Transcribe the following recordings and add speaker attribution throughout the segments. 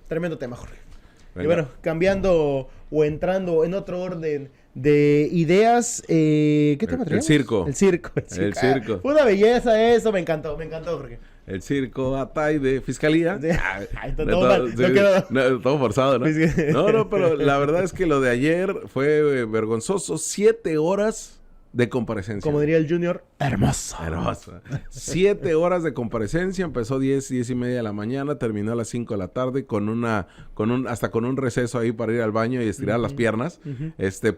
Speaker 1: Tremendo tema, Jorge.
Speaker 2: Venga.
Speaker 1: Y bueno, cambiando o entrando en otro orden de ideas, ¿qué tema traíamos?
Speaker 2: El circo.
Speaker 1: El circo.
Speaker 2: El circo.
Speaker 1: Fue una belleza eso, me encantó, Jorge.
Speaker 2: El circo Atay de Fiscalía.
Speaker 1: Sí. Ay, todo
Speaker 2: No,
Speaker 1: mal,
Speaker 2: sí,
Speaker 1: no quedó.
Speaker 2: no, todo forzado, ¿no?
Speaker 1: Sí, sí.
Speaker 2: No, pero la verdad es que lo de ayer fue vergonzoso. 7 horas de comparecencia.
Speaker 1: Como diría el Junior, hermoso.
Speaker 2: Hermoso. 7 horas de comparecencia, empezó 10 y media de la mañana, terminó a las 5 de la tarde hasta con un receso ahí para ir al baño y estirar las piernas.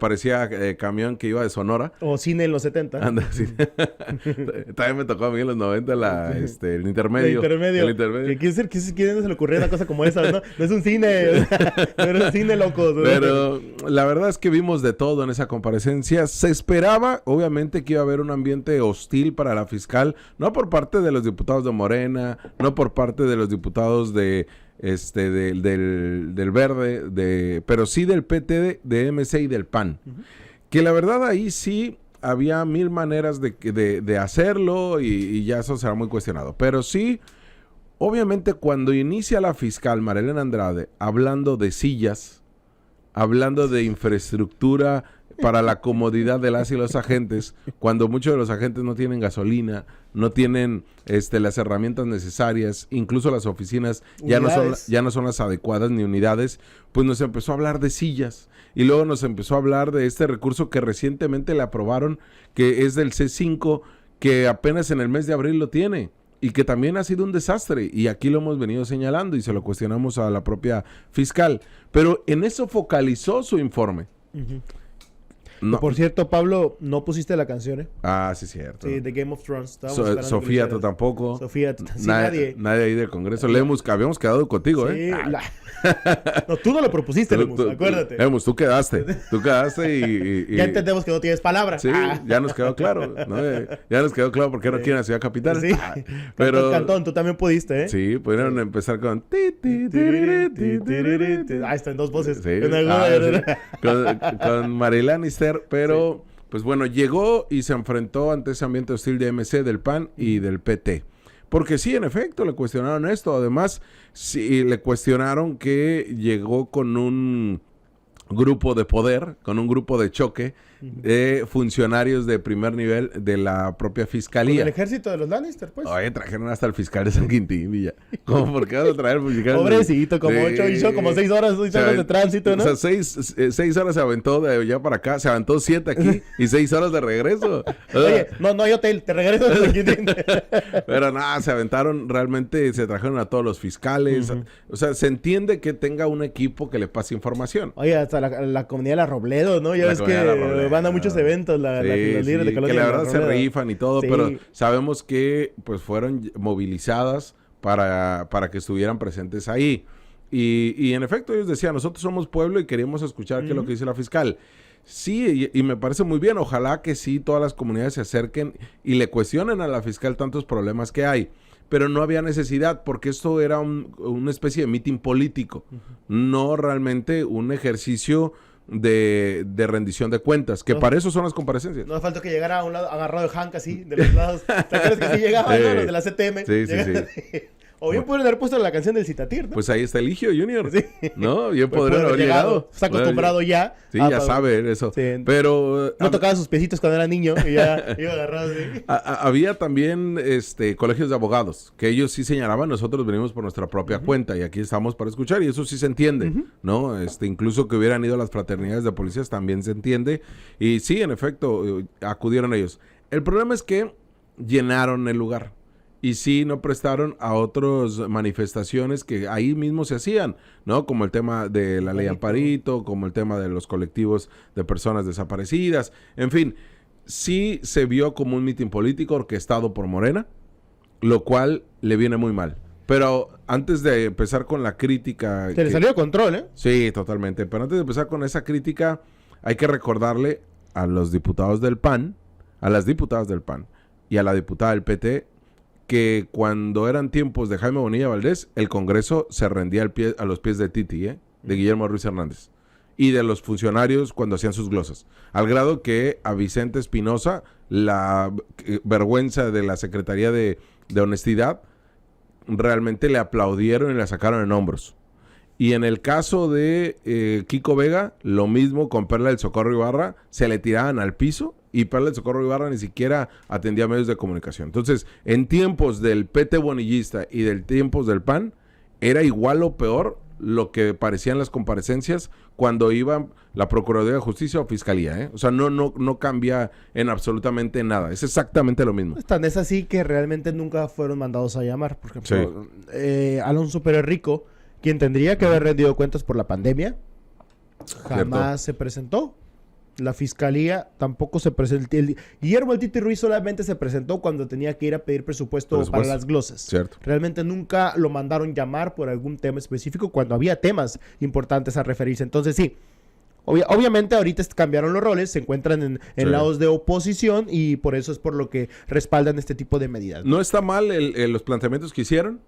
Speaker 2: Parecía camión que iba de Sonora.
Speaker 1: O cine en los 70.
Speaker 2: Anda, sí. También me tocó a mí en los 90 el intermedio.
Speaker 1: El intermedio. ¿Quién se le ocurrió una cosa como esa? No es un cine, no es un cine, loco.
Speaker 2: Pero la verdad es que vimos de todo en esa comparecencia. Se esperaba, obviamente, que iba a haber un ambiente hostil para la fiscal, no por parte de los diputados de Morena, no por parte de los diputados del Verde, pero sí del PT, de MC y del PAN. Que la verdad ahí sí había mil maneras de hacerlo y ya eso será muy cuestionado. Pero sí, obviamente cuando inicia la fiscal María Andrade hablando de sillas, hablando de infraestructura para la comodidad de las y los agentes, cuando muchos de los agentes no tienen gasolina, no tienen las herramientas necesarias, incluso las oficinas ya no son las adecuadas ni unidades, pues nos empezó a hablar de sillas y luego nos empezó a hablar de este recurso que recientemente le aprobaron, que es del C5, que apenas en el mes de abril lo tiene y que también ha sido un desastre, y aquí lo hemos venido señalando y se lo cuestionamos a la propia fiscal, pero en eso focalizó su informe.
Speaker 1: No. Por cierto, Pablo, no pusiste la canción, ¿eh?
Speaker 2: Ah, sí, cierto.
Speaker 1: Sí, de Game of Thrones.
Speaker 2: Sofía, tú tampoco.
Speaker 1: Sofía, sí, nadie.
Speaker 2: Nadie ahí del Congreso. Habíamos quedado contigo,
Speaker 1: sí,
Speaker 2: ¿eh?
Speaker 1: No, tú no lo propusiste, Lemus, acuérdate.
Speaker 2: Lemus, tú quedaste y...
Speaker 1: Ya entendemos que no tienes palabras.
Speaker 2: Sí, ya nos quedó claro, ¿no? Ya nos quedó claro por qué no quieren la ciudad capital.
Speaker 1: Sí.
Speaker 2: Pero...
Speaker 1: Cantón, tú también pudiste, ¿eh?
Speaker 2: Sí, pudieron empezar con...
Speaker 1: Ah, está en dos voces.
Speaker 2: Sí. Con Mariela Lannister, pero... Sí. Pues bueno, llegó y se enfrentó ante ese ambiente hostil de MC, del PAN y del PT. Porque sí, en efecto, le cuestionaron esto. Además, sí, le cuestionaron que llegó con un grupo de poder, con un grupo de choque de funcionarios de primer nivel de la propia fiscalía.
Speaker 1: ¿Con el ejército de los Lannister, pues?
Speaker 2: Oye, trajeron hasta el fiscal de San Quintín, Villa. ¿Cómo? ¿Por qué vas a traer el fiscal?
Speaker 1: Pobrecito, como 8 hizo como 6 horas de tránsito, ¿no?
Speaker 2: O sea, 6 horas se aventó de allá para acá, se aventó 7 aquí y 6 horas de regreso.
Speaker 1: Oye, no hay hotel, te regreso de San Quintín.
Speaker 2: Pero nada, se aventaron, realmente se trajeron a todos los fiscales. O sea, se entiende que tenga un equipo que le pase información.
Speaker 1: Oye, hasta la comunidad de la Robledo, ¿no? Ya ves que van a muchos eventos los líderes de Colombia.
Speaker 2: Que la verdad se rifan y todo, pero sabemos que pues fueron movilizadas para que estuvieran presentes ahí. Y en efecto ellos decían, nosotros somos pueblo y queríamos escuchar qué es lo que dice la fiscal. Sí, y me parece muy bien, ojalá que sí todas las comunidades se acerquen y le cuestionen a la fiscal tantos problemas que hay. Pero no había necesidad, porque esto era una especie de mitin político, no realmente un ejercicio de rendición de cuentas, que para eso son las comparecencias.
Speaker 1: No hace falta que llegara a un lado agarrado de Hank así, de los lados. ¿Te acuerdas que sí llegaban, ¿no? Los de la CTM.
Speaker 2: Sí.
Speaker 1: O bien pueden haber puesto la canción del Citatir, ¿no?
Speaker 2: Pues ahí está Eligio Junior,
Speaker 1: sí.
Speaker 2: ¿no? Bien podrían haber llegado.
Speaker 1: Está acostumbrado ya.
Speaker 2: Sí, ya sabe eso.
Speaker 1: Sí.
Speaker 2: Pero...
Speaker 1: No tocaba sus piecitos cuando era niño y ya iba agarrado así.
Speaker 2: Había también colegios de abogados, que ellos sí señalaban, nosotros venimos por nuestra propia cuenta y aquí estamos para escuchar, y eso sí se entiende, ¿no? Incluso que hubieran ido a las fraternidades de policías también se entiende. Y sí, en efecto, acudieron ellos. El problema es que llenaron el lugar. Y sí, no prestaron a otras manifestaciones que ahí mismo se hacían, ¿no? Como el tema de la ley Amparito, como el tema de los colectivos de personas desaparecidas. En fin, sí se vio como un mitin político orquestado por Morena, lo cual le viene muy mal. Pero antes de empezar con la crítica...
Speaker 1: Se le salió de control, ¿eh?
Speaker 2: Sí, totalmente. Pero antes de empezar con esa crítica, hay que recordarle a los diputados del PAN, a las diputadas del PAN y a la diputada del PT... que cuando eran tiempos de Jaime Bonilla Valdés, el Congreso se rendía a los pies de Titi, de Guillermo Ruiz Hernández, y de los funcionarios cuando hacían sus glosas, al grado que a Vicente Espinosa, la vergüenza de la Secretaría de Honestidad, realmente le aplaudieron y la sacaron en hombros. Y en el caso de Kiko Vega, lo mismo con Perla del Socorro Ibarra, se le tiraban al piso y Perla del Socorro Ibarra ni siquiera atendía medios de comunicación. Entonces, en tiempos del PT bonillista y del tiempos del PAN, era igual o peor lo que parecían las comparecencias cuando iban la Procuraduría de Justicia o Fiscalía, ¿eh? O sea, no cambia en absolutamente nada. Es exactamente lo mismo.
Speaker 1: Tan es así que realmente nunca fueron mandados a llamar. Por ejemplo, Alonso Pérez Rico, quien tendría que haber rendido cuentas por la pandemia, jamás se presentó. La fiscalía tampoco se presentó. Guillermo El Titi Ruiz solamente se presentó cuando tenía que ir a pedir presupuesto para las glosas.
Speaker 2: Cierto.
Speaker 1: Realmente nunca lo mandaron llamar por algún tema específico cuando había temas importantes a referirse. Entonces sí, obviamente ahorita cambiaron los roles, se encuentran en lados de oposición y por eso es por lo que respaldan este tipo de medidas.
Speaker 2: No está mal los planteamientos que hicieron,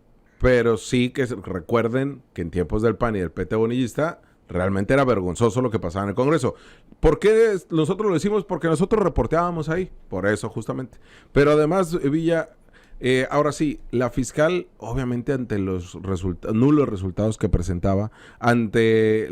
Speaker 2: pero sí que recuerden que en tiempos del PAN y del PT bonillista realmente era vergonzoso lo que pasaba en el Congreso. ¿Por qué nosotros lo decimos? Porque nosotros reporteábamos ahí, por eso justamente. Pero además, Villa, ahora sí, la fiscal, obviamente ante los nulos resultados que presentaba, ante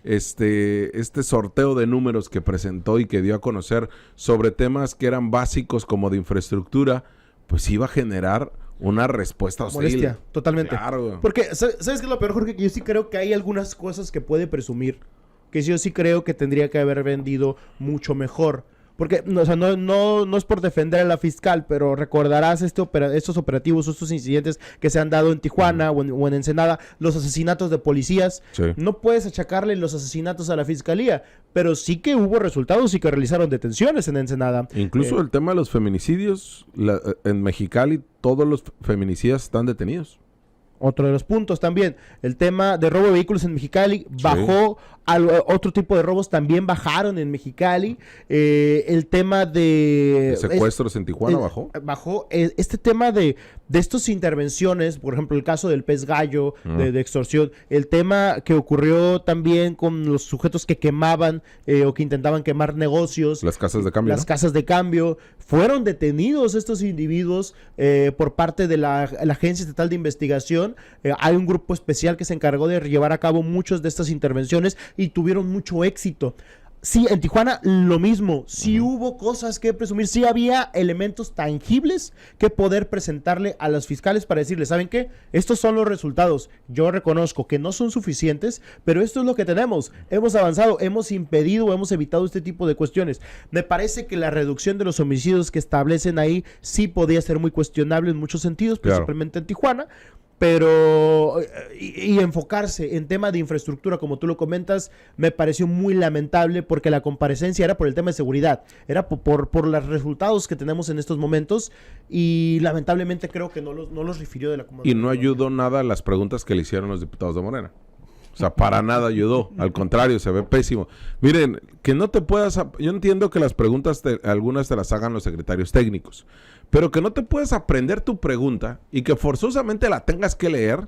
Speaker 2: este sorteo de números que presentó y que dio a conocer sobre temas que eran básicos como de infraestructura, pues iba a generar una respuesta hostil.
Speaker 1: Molestia, totalmente.
Speaker 2: Claro.
Speaker 1: Porque, ¿sabes qué es lo peor, Jorge? Que yo sí creo que hay algunas cosas que puede presumir, que yo sí creo que tendría que haber vendido mucho mejor. Porque, o sea, no es por defender a la fiscal, pero recordarás estos operativos, estos incidentes que se han dado en Tijuana o en Ensenada, los asesinatos de policías.
Speaker 2: Sí.
Speaker 1: No puedes achacarle los asesinatos a la fiscalía, pero sí que hubo resultados y que realizaron detenciones en Ensenada.
Speaker 2: Incluso el tema de los feminicidios, en Mexicali todos los feminicidas están detenidos.
Speaker 1: Otro de los puntos también, el tema de robo de vehículos en Mexicali bajó, otro tipo de robos también bajaron en Mexicali, el tema de
Speaker 2: secuestros en Tijuana
Speaker 1: bajó, este tema de estas intervenciones, por ejemplo el caso del pez gallo, de extorsión, el tema que ocurrió también con los sujetos que quemaban o que intentaban quemar negocios,
Speaker 2: las casas de cambio,
Speaker 1: casas de cambio, fueron detenidos estos individuos por parte de la Agencia Estatal de Investigación. Hay un grupo especial que se encargó de llevar a cabo muchas de estas intervenciones y tuvieron mucho éxito. Sí, en Tijuana lo mismo, sí hubo cosas que presumir, sí había elementos tangibles que poder presentarle a los fiscales para decirles, ¿saben qué? Estos son los resultados, yo reconozco que no son suficientes, pero esto es lo que tenemos, hemos avanzado, hemos impedido, hemos evitado este tipo de cuestiones. Me parece que la reducción de los homicidios que establecen ahí sí podía ser muy cuestionable en muchos sentidos, principalmente en Tijuana. Pero y enfocarse en tema de infraestructura, como tú lo comentas, me pareció muy lamentable porque la comparecencia era por el tema de seguridad, era por los resultados que tenemos en estos momentos y lamentablemente creo que no los refirió de la comunidad.
Speaker 2: Y no ayudó nada a las preguntas que le hicieron los diputados de Morena. O sea, para nada ayudó. Al contrario, se ve pésimo. Miren, que no te puedas... Yo entiendo que las preguntas, algunas te las hagan los secretarios técnicos, pero que no te puedes aprender tu pregunta y que forzosamente la tengas que leer,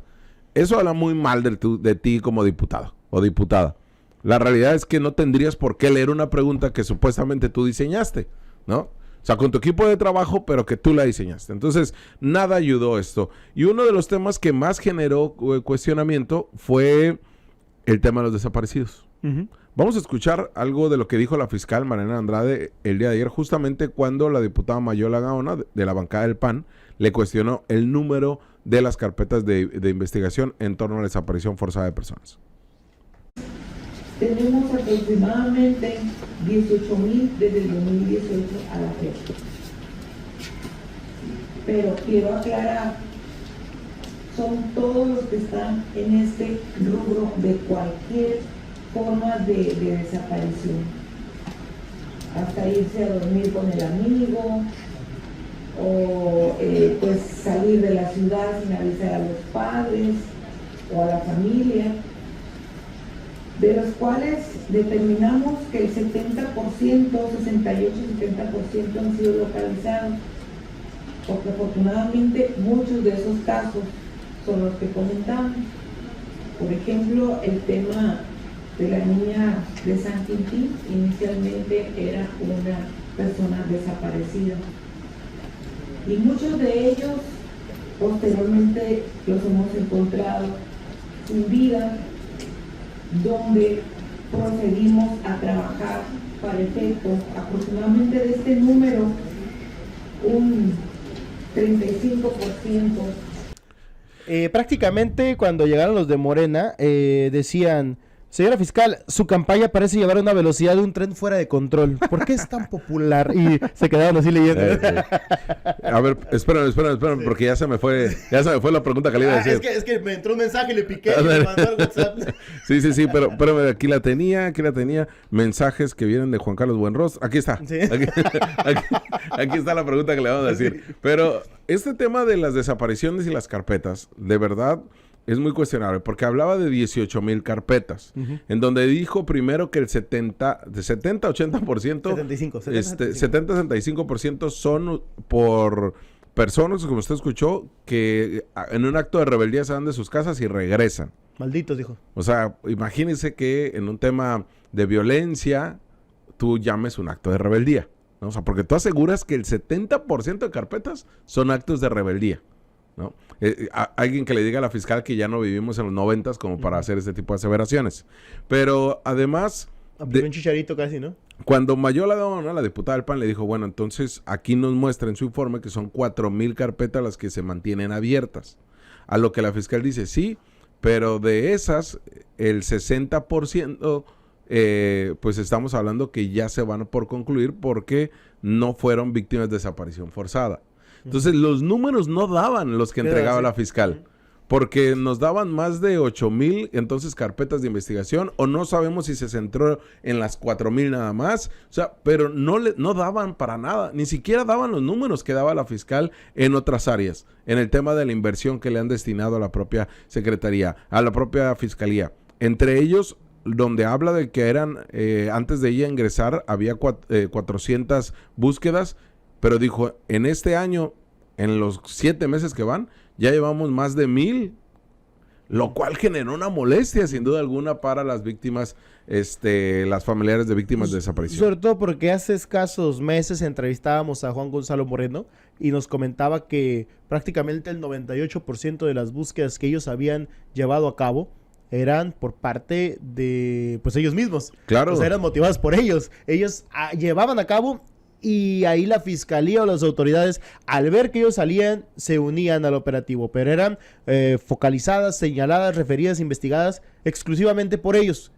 Speaker 2: eso habla muy mal de ti como diputado o diputada. La realidad es que no tendrías por qué leer una pregunta que supuestamente tú diseñaste, ¿no? O sea, con tu equipo de trabajo, pero que tú la diseñaste. Entonces, nada ayudó esto. Y uno de los temas que más generó cuestionamiento fue el tema de los desaparecidos. Vamos a escuchar algo de lo que dijo la fiscal Mariana Andrade el día de ayer, justamente cuando la diputada Mayola Gaona, de la bancada del PAN, le cuestionó el número de las carpetas de investigación en torno a la desaparición forzada de personas.
Speaker 3: Tenemos aproximadamente 18,000 desde el 2018 a la fecha. Pero quiero aclarar, son todos los que están en este rubro de cualquier forma de desaparición. Hasta irse a dormir con el amigo, o pues salir de la ciudad sin avisar a los padres o a la familia, de los cuales determinamos que el 70%, 68-70% han sido localizados, porque afortunadamente muchos de esos casos son los que comentamos. Por ejemplo, el tema de la niña de San Quintín, inicialmente era una persona desaparecida. Y muchos de ellos posteriormente los hemos encontrado sus vidas, donde procedimos a trabajar para efectos aproximadamente de este número, un 35%.
Speaker 1: Prácticamente cuando llegaron los de Morena, decían: señora fiscal, su campaña parece llevar una velocidad de un tren fuera de control. ¿Por qué es tan popular? Y se quedaron así leyendo.
Speaker 2: A ver, espérame, porque ya se me fue la pregunta que le iba a decir.
Speaker 1: Es que me entró un mensaje, le piqué y me mandó al WhatsApp.
Speaker 2: Sí, pero aquí la tenía. Mensajes que vienen de Juan Carlos Buenros. Aquí está.
Speaker 1: Sí.
Speaker 2: Aquí está la pregunta que le vamos a decir.
Speaker 1: Sí.
Speaker 2: Pero este tema de las desapariciones y las carpetas, de verdad, es muy cuestionable, porque hablaba de 18,000 carpetas, en donde dijo primero que el 70-75% son por personas, como usted escuchó, que en un acto de rebeldía se van de sus casas y regresan.
Speaker 1: Malditos, dijo.
Speaker 2: O sea, imagínense que en un tema de violencia, tú llames un acto de rebeldía, ¿no? O sea, porque tú aseguras que el 70% de carpetas son actos de rebeldía, ¿no? Alguien que le diga a la fiscal que ya no vivimos en los 90s como para hacer este tipo de aseveraciones. Pero además...
Speaker 1: un chicharito casi, ¿no?
Speaker 2: Cuando Mayola Dona, la diputada del PAN, le dijo, bueno, entonces aquí nos muestra en su informe que son 4,000 carpetas las que se mantienen abiertas. A lo que la fiscal dice, sí, pero de esas, el 60%, pues estamos hablando que ya se van por concluir porque no fueron víctimas de desaparición forzada. Entonces, los números no daban los que entregaba la fiscal, porque nos daban más de 8,000, entonces, carpetas de investigación, o no sabemos si se centró en las 4,000 nada más, o sea, pero no daban para nada, ni siquiera daban los números que daba la fiscal en otras áreas, en el tema de la inversión que le han destinado a la propia secretaría, a la propia fiscalía. Entre ellos, donde habla de que eran, antes de ella ingresar, había 400 búsquedas, pero dijo, en este año, en los 7 meses que van, ya llevamos más de 1,000, lo cual generó una molestia, sin duda alguna, para las víctimas, las familiares de víctimas de desaparición.
Speaker 1: Sobre todo porque hace escasos meses entrevistábamos a Juan Gonzalo Moreno y nos comentaba que prácticamente el 98% de las búsquedas que ellos habían llevado a cabo eran por parte de, pues, ellos mismos.
Speaker 2: Claro.
Speaker 1: O sea, eran motivadas por ellos. Ellos llevaban a cabo... Y ahí la fiscalía o las autoridades, al ver que ellos salían, se unían al operativo, pero eran focalizadas, señaladas, referidas, investigadas exclusivamente por ellos.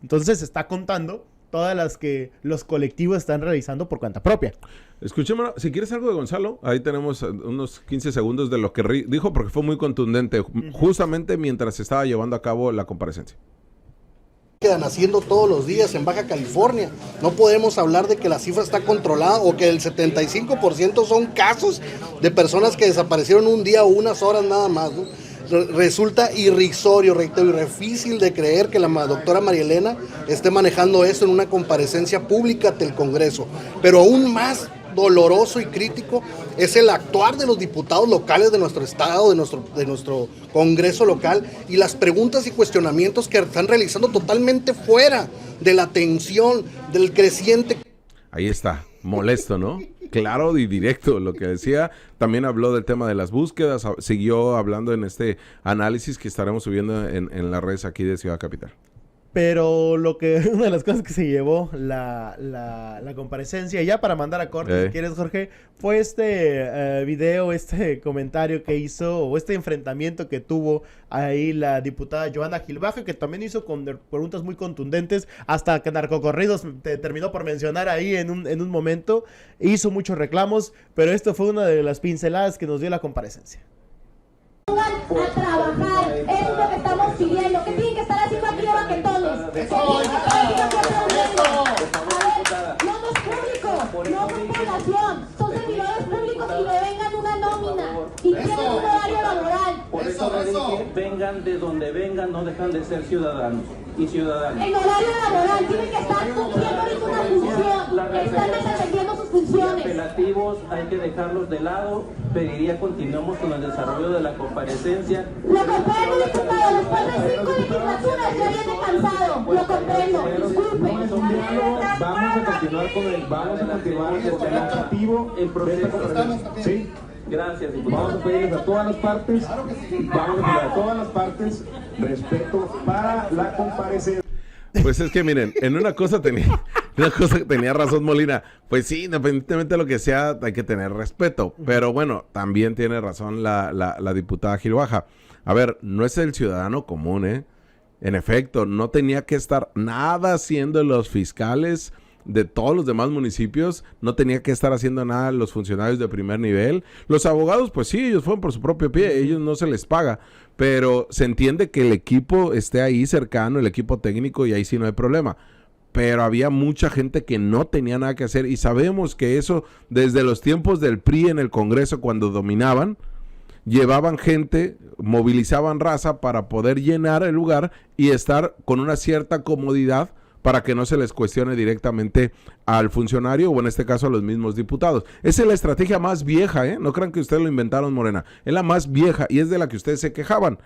Speaker 1: Entonces se está contando todas las que los colectivos están realizando por cuenta propia.
Speaker 2: Escuchemos, si quieres algo de Gonzalo, ahí tenemos unos 15 segundos de lo que dijo, porque fue muy contundente, justamente mientras se estaba llevando a cabo la comparecencia.
Speaker 4: Quedan haciendo todos los días en Baja California. No podemos hablar de que la cifra está controlada o que el 75% son casos de personas que desaparecieron un día o unas horas nada más, ¿no? Resulta irrisorio, reitero, y difícil de creer que la doctora María Elena esté manejando esto en una comparecencia pública ante el Congreso. Pero aún más doloroso y crítico es el actuar de los diputados locales de nuestro estado, de nuestro Congreso local, y las preguntas y cuestionamientos que están realizando totalmente fuera de la atención del creciente.
Speaker 2: Ahí está, molesto, ¿no? Claro y directo lo que decía. También habló del tema de las búsquedas, siguió hablando en este análisis que estaremos subiendo en las redes aquí de Ciudad Capital.
Speaker 1: Pero una de las cosas que se llevó la comparecencia, ya para mandar a corte, si quieres, Jorge, fue video, comentario que hizo, o enfrentamiento que tuvo ahí la diputada Johanna Gilbaja, que también hizo con preguntas muy contundentes, hasta que Narcocorridos terminó por mencionar ahí en un momento, hizo muchos reclamos, pero esto fue una de las pinceladas que nos dio la comparecencia.
Speaker 5: A trabajar, es lo que estamos pidiendo. ¿Qué tienen que estar haciendo aquí los baquetones? A ver, no es público, no son población, son servidores públicos y devengan una nómina y tienen un horario laboral.
Speaker 6: Por eso vengan de donde vengan, no dejan de ser ciudadanos y ciudadanas.
Speaker 5: En horario laboral tienen que estar cumpliendo ahorita una función, están desempeñando sus funciones.
Speaker 6: Los apelativos hay que dejarlos de lado. Pediría continuemos con el desarrollo de la comparecencia.
Speaker 5: Lo comprendo, diputado, después de 5 legislaturas ya viene cansado. Lo comprendo, disculpe.
Speaker 7: Vamos a continuar con el objetivo.
Speaker 6: El proceso.
Speaker 7: Sí.
Speaker 6: Gracias, diputado.
Speaker 7: Vamos a pedirles a todas las partes, respeto para la comparecencia.
Speaker 2: Pues es que miren, en una cosa tenía razón Molina. Pues sí, independientemente de lo que sea, hay que tener respeto. Pero bueno, también tiene razón la diputada Gil Baja. A ver, no es el ciudadano común, ¿eh? En efecto, no tenía que estar nada haciendo los fiscales de todos los demás municipios, no tenía que estar haciendo nada los funcionarios de primer nivel. Los abogados, pues sí, ellos fueron por su propio pie, ellos no se les paga, pero se entiende que el equipo esté ahí cercano, el equipo técnico, y ahí sí no hay problema. Pero había mucha gente que no tenía nada que hacer, y sabemos que eso desde los tiempos del PRI en el Congreso, cuando dominaban, llevaban gente, movilizaban raza para poder llenar el lugar y estar con una cierta comodidad para que no se les cuestione directamente al funcionario o en este caso a los mismos diputados. Esa es la estrategia más vieja, ¿eh? No crean que ustedes lo inventaron, Morena. Es la más vieja y es de la que ustedes se quejaban.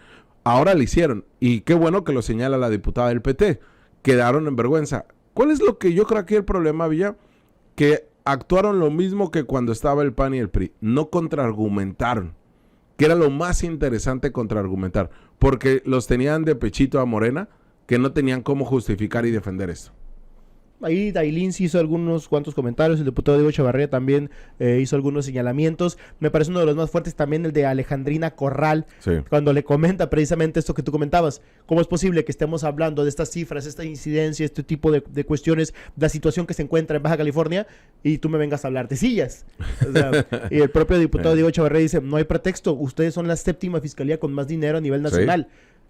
Speaker 2: Ahora la hicieron y qué bueno que lo señala la diputada del PT. Quedaron en vergüenza. ¿Cuál es lo que yo creo aquí el problema, Villa? Que actuaron lo mismo que cuando estaba el PAN y el PRI. No contraargumentaron, que era lo más interesante, contraargumentar, porque los tenían de pechito a Morena, que no tenían cómo justificar y defender esto.
Speaker 1: Ahí Dailín sí hizo algunos cuantos comentarios, el diputado Diego Chavarría también hizo algunos señalamientos. Me parece uno de los más fuertes también el de Alejandrina Corral,
Speaker 2: Sí.
Speaker 1: cuando le comenta precisamente esto que tú comentabas. ¿Cómo es posible que estemos hablando de estas cifras, esta incidencia, este tipo de cuestiones, la situación que se encuentra en Baja California, y tú me vengas a hablar de sillas? O sea, y el propio diputado Diego Chavarría dice, no hay pretexto, ustedes son la 7ª fiscalía con más dinero a nivel nacional.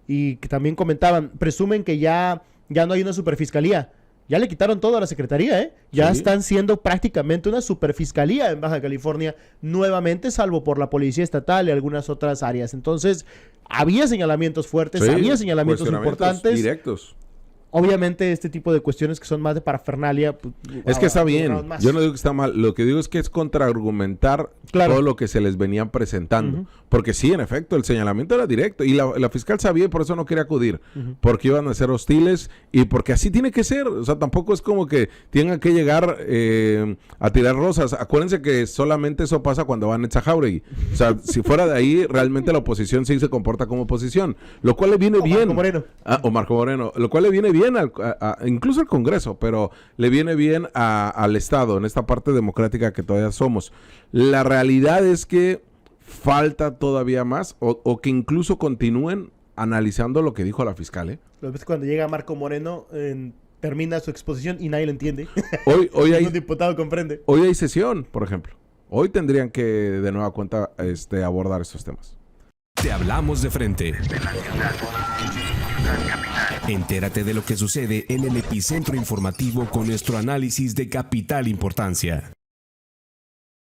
Speaker 1: Y que también comentaban, presumen que ya no hay una superfiscalía. Ya le quitaron todo a la secretaría, ¿eh? Ya están siendo prácticamente una superfiscalía en Baja California nuevamente, salvo por la policía estatal y algunas otras áreas. Entonces, había señalamientos fuertes, había señalamientos importantes.
Speaker 2: Directos.
Speaker 1: Obviamente, este tipo de cuestiones que son más de parafernalia. Pues,
Speaker 2: Es que está bien. Yo no digo que está mal. Lo que digo es que es contraargumentar todo lo que se les venían presentando. Porque sí, en efecto, el señalamiento era directo. Y la fiscal sabía y por eso no quería acudir. Porque iban a ser hostiles y porque así tiene que ser. O sea, tampoco es como que tengan que llegar a tirar rosas. Acuérdense que solamente eso pasa cuando van a Jauregui. O sea, si fuera de ahí, realmente la oposición sí se comporta como oposición. Lo cual le viene bien.
Speaker 1: Marco Moreno.
Speaker 2: O Marco Moreno. Lo cual le viene bien incluso al Congreso, pero le viene bien al Estado, en esta parte democrática que todavía somos. La realidad es que falta todavía más, o que incluso continúen analizando lo que dijo la fiscal, ¿eh?
Speaker 1: Lo ves cuando llega Marco Moreno, termina su exposición y nadie lo entiende.
Speaker 2: Hoy hay,
Speaker 1: Ningún diputado comprende.
Speaker 2: Hoy hay sesión, por ejemplo. Hoy tendrían que de nueva cuenta abordar estos temas.
Speaker 8: Te hablamos de frente. Entérate de lo que sucede en el epicentro informativo con nuestro análisis de capital importancia.